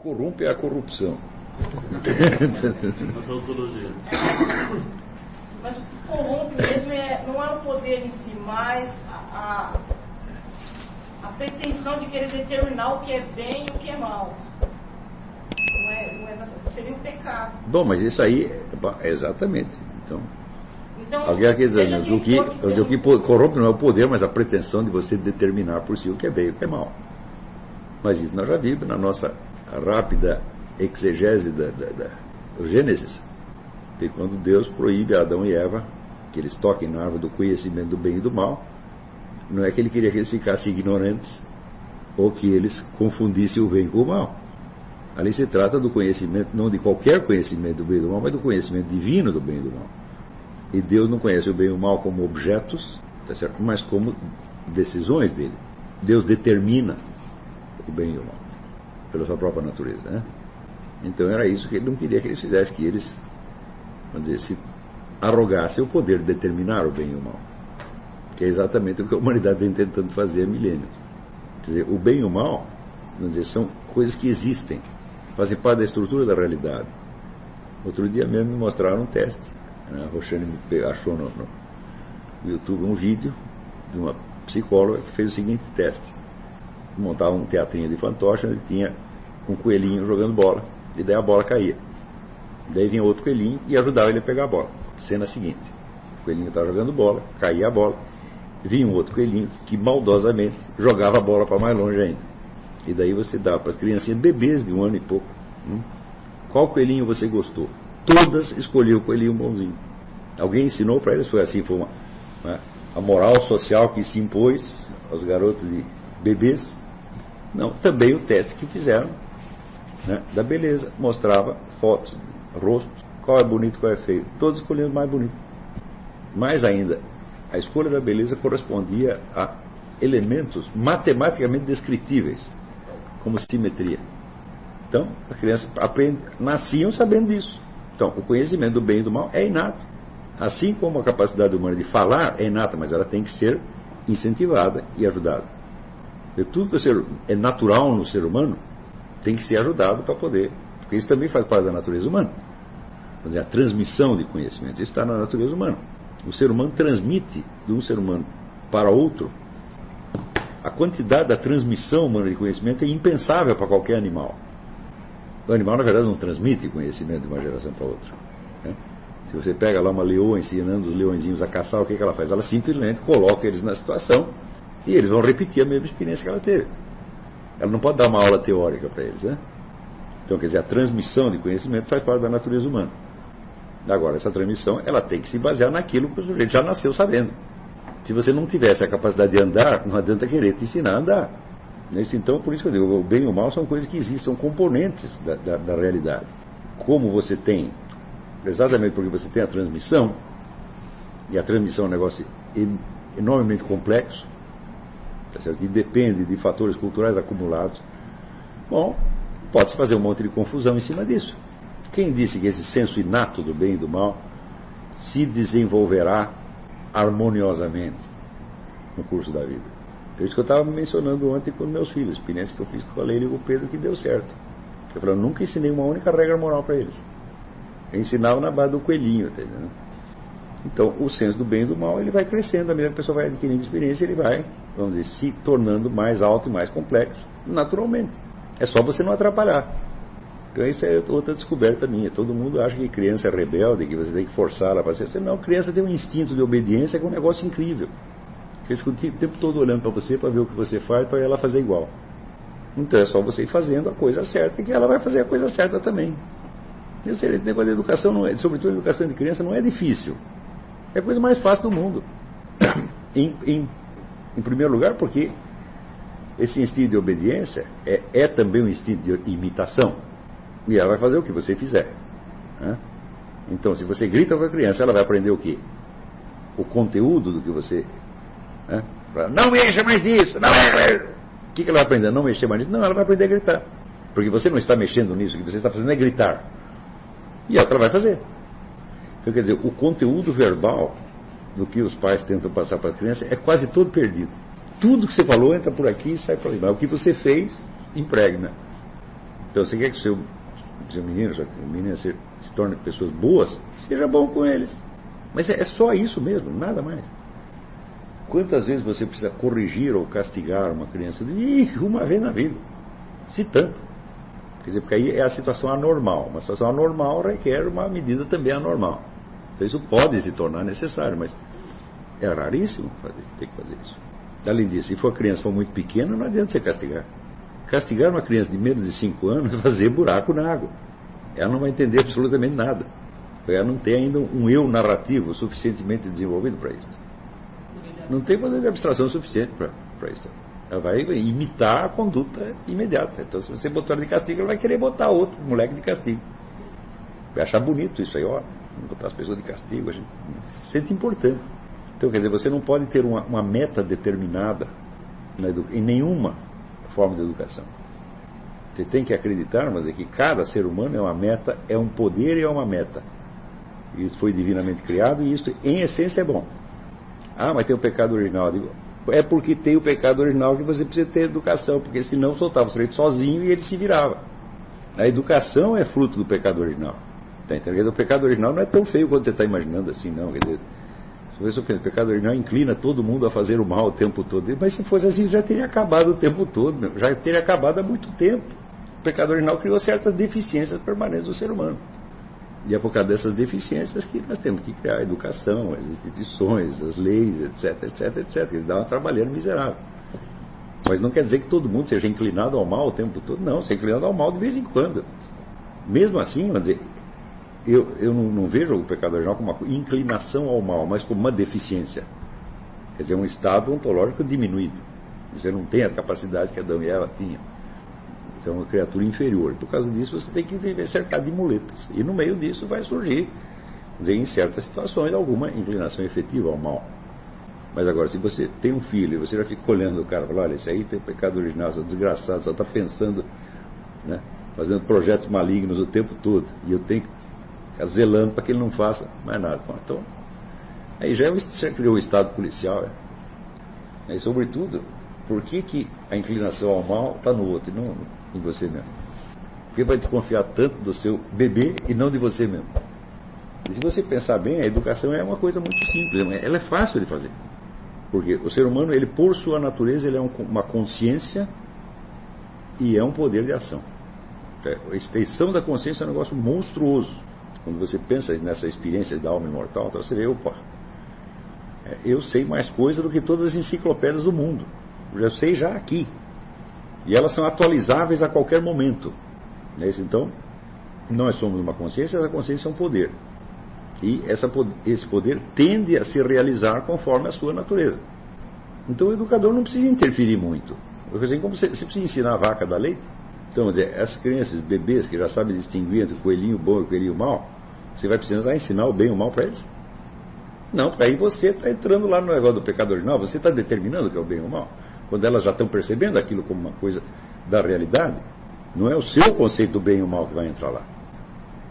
corrompe é a corrupção. A tautologia. Mas o que corrompe mesmo não é o poder em si, mas a pretensão de querer determinar o que é bem e o que é mal. Não é exatamente, seria o pecado. Bom, mas isso aí, exatamente. Então alguém quer dizer, mas o que corrompe não é o poder, mas a pretensão de você determinar por si o que é bem e o que é mal. Mas isso nós já vimos na nossa rápida exegese do Gênesis, que quando Deus proíbe a Adão e Eva que eles toquem na árvore do conhecimento do bem e do mal, não é que ele queria que eles ficassem ignorantes ou que eles confundissem o bem com o mal. Ali se trata do conhecimento, não de qualquer conhecimento do bem e do mal, mas do conhecimento divino do bem e do mal. E Deus não conhece o bem e o mal como objetos, tá certo? Mas como decisões dele. Deus determina o bem e o mal pela sua própria natureza, né? Então era isso que ele não queria que eles fizessem, que eles, vamos dizer, se arrogassem o poder de determinar o bem e o mal, que é exatamente o que a humanidade vem tentando fazer há milênios. Quer dizer, o bem e o mal, vamos dizer, são coisas que existem, fazem parte da estrutura da realidade. Outro dia mesmo me mostraram um teste. A Roxane achou no YouTube um vídeo de uma psicóloga que fez o seguinte teste: montava um teatrinho de fantoche onde tinha um coelhinho jogando bola, e daí a bola caía. Daí vinha outro coelhinho e ajudava ele a pegar a bola. Cena seguinte: o coelhinho estava jogando bola, caía a bola, vinha um outro coelhinho que maldosamente jogava a bola para mais longe ainda. E daí você dava para as criancinhas, bebês de 1 ano e pouco, qual coelhinho você gostou? Todas escolheram o coelhinho bonzinho. Alguém ensinou para eles, foi assim, foi a moral social que se impôs aos garotos de bebês. Não, também o teste que fizeram, né, da beleza, mostrava fotos, rostos, qual é bonito, qual é feio. Todos escolheram o mais bonito. Mais ainda, a escolha da beleza correspondia a elementos matematicamente descritíveis, como simetria. Então, as crianças nasciam sabendo disso. Então, o conhecimento do bem e do mal é inato. Assim como a capacidade humana de falar é inata, mas ela tem que ser incentivada e ajudada. E tudo que é natural no ser humano tem que ser ajudado para poder, porque isso também faz parte da natureza humana. Quer dizer, a transmissão de conhecimento, isso está na natureza humana. O ser humano transmite de um ser humano para outro. A quantidade da transmissão humana de conhecimento é impensável para qualquer animal. O animal, na verdade, não transmite conhecimento de uma geração para outra, né? Se você pega lá uma leoa ensinando os leõezinhos a caçar, o que ela faz? Ela simplesmente coloca eles na situação e eles vão repetir a mesma experiência que ela teve. Ela não pode dar uma aula teórica para eles, né? Então, quer dizer, a transmissão de conhecimento faz parte da natureza humana. Agora, essa transmissão, ela tem que se basear naquilo que o sujeito já nasceu sabendo. Se você não tivesse a capacidade de andar, não adianta querer te ensinar a andar. Então, por isso que eu digo, o bem e o mal são coisas que existem, são componentes da realidade. Como você tem, exatamente porque você tem a transmissão, e a transmissão é um negócio enormemente complexo, tá certo? E depende de fatores culturais acumulados, bom, pode-se fazer um monte de confusão em cima disso. Quem disse que esse senso inato do bem e do mal se desenvolverá harmoniosamente no curso da vida? É isso que eu estava mencionando ontem com meus filhos, experiência que eu fiz com a Leila e com o Pedro, que deu certo. Eu falei, eu nunca ensinei uma única regra moral para eles. Eu ensinava na base do coelhinho, tá entendendo? Então, o senso do bem e do mal, ele vai crescendo, à medida que a pessoa vai adquirindo experiência, ele vai, vamos dizer, se tornando mais alto e mais complexo, naturalmente. É só você não atrapalhar. Então, isso é outra descoberta minha. Todo mundo acha que criança é rebelde, que você tem que forçar ela para ser. Não, criança tem um instinto de obediência que é um negócio incrível. Eles ficam o tempo todo olhando para você, para ver o que você faz, para ela fazer igual. Então é só você ir fazendo a coisa certa, que ela vai fazer a coisa certa também. Esse negócio de educação, não é, sobretudo a educação de criança, não é difícil. É a coisa mais fácil do mundo. Em primeiro lugar, porque esse instinto de obediência é também um instinto de imitação. E ela vai fazer o que você fizer, né? Então, se você grita com a criança, ela vai aprender o quê? O conteúdo do que você... né? Não mexa mais nisso! Não mexa! O que ela vai aprender? Não mexer mais nisso? Não, ela vai aprender a gritar. Porque você não está mexendo nisso, o que você está fazendo é gritar. E é o que ela vai fazer. Então, quer dizer, o conteúdo verbal do que os pais tentam passar para a criança é quase todo perdido. Tudo que você falou entra por aqui e sai por ali. Mas o que você fez, impregna. Então, você quer que o seu menino, se torne pessoas boas, seja bom com eles. Mas é só isso mesmo, nada mais. Quantas vezes você precisa corrigir ou castigar uma criança? Uma vez na vida. Se tanto. Quer dizer, porque aí é a situação anormal. Uma situação anormal requer uma medida também anormal. Então isso pode se tornar necessário, mas é raríssimo ter que fazer isso. Além disso, se a criança for muito pequena, não adianta você castigar. Castigar uma criança de menos de 5 anos é fazer buraco na água. Ela não vai entender absolutamente nada. Ela não tem ainda um eu narrativo suficientemente desenvolvido para isso. Não tem poder de abstração suficiente para isso. Ela vai imitar a conduta imediata. Então, se você botar ela de castigo, ela vai querer botar outro moleque de castigo. Vai achar bonito isso aí, ó. Botar as pessoas de castigo, a gente se sente importante. Então, quer dizer, você não pode ter uma meta determinada em nenhuma forma de educação. Você tem que acreditar, mas é que cada ser humano é uma meta, é um poder e é uma meta. Isso foi divinamente criado e isso, em essência, é bom. Ah, mas tem o pecado original. Digo, é porque tem o pecado original que você precisa ter educação, porque senão soltava o sujeito sozinho e ele se virava. A educação é fruto do pecado original. Tá entendendo? O pecado original não é tão feio quanto você está imaginando assim, não. Quer dizer, o pecado original inclina todo mundo a fazer o mal o tempo todo. Mas se fosse assim, já teria acabado o tempo todo, já teria acabado há muito tempo. O pecado original criou certas deficiências permanentes do ser humano. E é por causa dessas deficiências que nós temos que criar a educação, as instituições, as leis, etc, etc, etc. Eles dão uma trabalheira miserável. Mas não quer dizer que todo mundo seja inclinado ao mal o tempo todo. Não, você é inclinado ao mal de vez em quando. Mesmo assim, vamos dizer, eu não vejo o pecado original como uma inclinação ao mal, mas como uma deficiência. Quer dizer, um estado ontológico diminuído. Você não tem a capacidade que Adão e Eva tinham. Você é uma criatura inferior. Por causa disso, você tem que viver cercado de muletas. E no meio disso vai surgir, dizer, em certas situações, alguma inclinação efetiva ao mal. Mas agora, se você tem um filho e você já fica olhando o cara e fala, olha, esse aí tem o pecado original, só desgraçado, só está pensando, né, fazendo projetos malignos o tempo todo. E eu tenho que ficar zelando para que ele não faça mais nada. Bom, então, aí já criou o estado policial. E, sobretudo, por que a inclinação ao mal está no outro e não em você mesmo? Porque vai desconfiar tanto do seu bebê e não de você mesmo. E se você pensar bem, a educação é uma coisa muito simples, ela é fácil de fazer. Porque o ser humano, ele por sua natureza, ele é uma consciência e é um poder de ação. A extensão da consciência é um negócio monstruoso. Quando você pensa nessa experiência da alma imortal, então você vê, opa, eu sei mais coisa do que todas as enciclopédias do mundo. Eu sei já aqui. E elas são atualizáveis a qualquer momento. Então, nós somos uma consciência, essa consciência é um poder. E esse poder tende a se realizar conforme a sua natureza. Então o educador não precisa interferir muito. Como você precisa ensinar a vaca da leite? Então, vamos dizer, as crianças, bebês que já sabem distinguir entre o coelhinho bom e o coelhinho mau, você vai precisar ensinar o bem e o mal para eles? Não, porque aí você está entrando lá no negócio do pecado original, você está determinando o que é o bem e o mal. Quando elas já estão percebendo aquilo como uma coisa da realidade, não é o seu conceito do bem e o mal que vai entrar lá.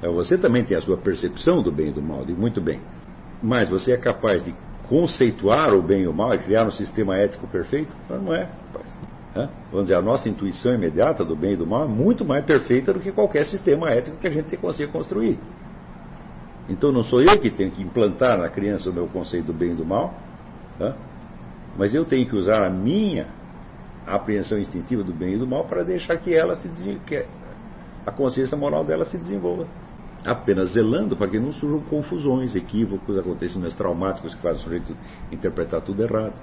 Você também tem a sua percepção do bem e do mal, de muito bem. Mas você é capaz de conceituar o bem e o mal e criar um sistema ético perfeito? Não é, rapaz. Vamos dizer, a nossa intuição imediata do bem e do mal é muito mais perfeita do que qualquer sistema ético que a gente consiga construir. Então não sou eu que tenho que implantar na criança o meu conceito do bem e do mal, mas eu tenho que usar a minha apreensão instintiva do bem e do mal para deixar que ela que a consciência moral dela se desenvolva. Apenas zelando para que não surjam confusões, equívocos, acontecimentos traumáticos que fazem o sujeito interpretar tudo errado.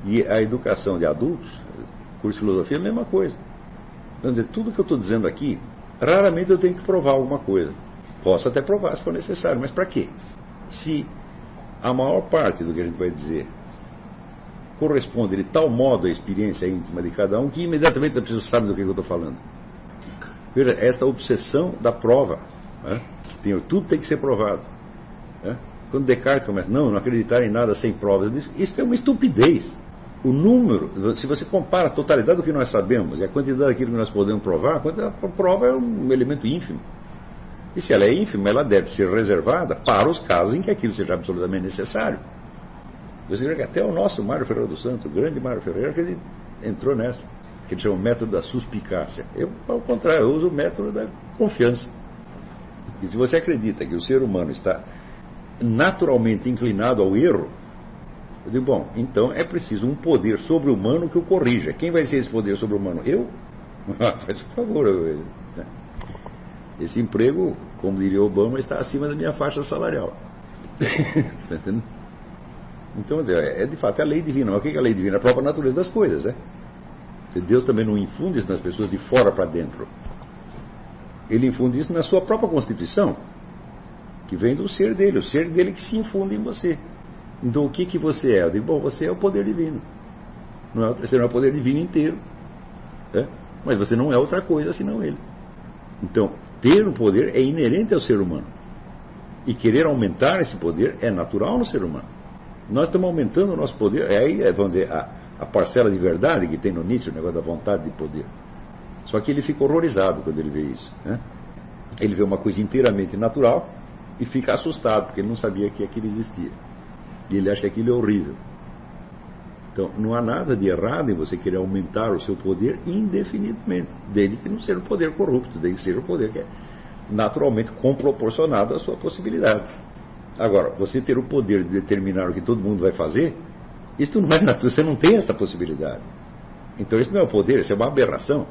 E a educação de adultos, curso de filosofia, é a mesma coisa. Então, dizer, tudo que eu estou dizendo aqui, raramente eu tenho que provar alguma coisa. Posso até provar se for necessário, mas para quê? Se a maior parte do que a gente vai dizer corresponde de tal modo à experiência íntima de cada um, que imediatamente a pessoa sabe do que eu estou falando. Veja, esta obsessão da prova, tudo tem que ser provado. Quando Descartes começa, não acreditar em nada sem provas, isso é uma estupidez. O número, se você compara a totalidade do que nós sabemos e a quantidade daquilo que nós podemos provar, a prova é um elemento ínfimo. E se ela é ínfima, ela deve ser reservada para os casos em que aquilo seja absolutamente necessário. Você vê que até o nosso Mário Ferreira dos Santos, o grande Mário Ferreira, que ele entrou nessa. que eles chamam método da suspicácia. Eu, ao contrário, eu uso o método da confiança. E se você acredita que o ser humano está naturalmente inclinado ao erro, eu digo, bom, então é preciso um poder sobre-humano que o corrija. Quem vai ser esse poder sobre-humano? Eu? Faz por favor. Né? Esse emprego, como diria Obama, está acima da minha faixa salarial. Está entendendo? Então, de fato, é a lei divina. Mas o que é a lei divina? A própria natureza das coisas. Né? Deus também não infunde isso nas pessoas de fora para dentro. Ele infunde isso na sua própria constituição, que vem do ser dele, o ser dele que se infunde em você. Então o que você é? Eu digo, bom, você é o poder divino. Você não é o poder divino inteiro. Né? Mas você não é outra coisa senão ele. Então, ter um poder é inerente ao ser humano. E querer aumentar esse poder é natural no ser humano. Nós estamos aumentando o nosso poder. Aí, vamos dizer, a parcela de verdade que tem no Nietzsche, o negócio da vontade de poder. Só que ele fica horrorizado quando ele vê isso. Né? Ele vê uma coisa inteiramente natural e fica assustado, porque ele não sabia que aquilo existia. E ele acha que aquilo é horrível. Então, não há nada de errado em você querer aumentar o seu poder indefinidamente, desde que não seja um poder corrupto, desde que seja um poder que é naturalmente comproporcionado à sua possibilidade. Agora, você ter o poder de determinar o que todo mundo vai fazer, isso não é natural, você não tem essa possibilidade. Então, isso não é o poder, isso é uma aberração.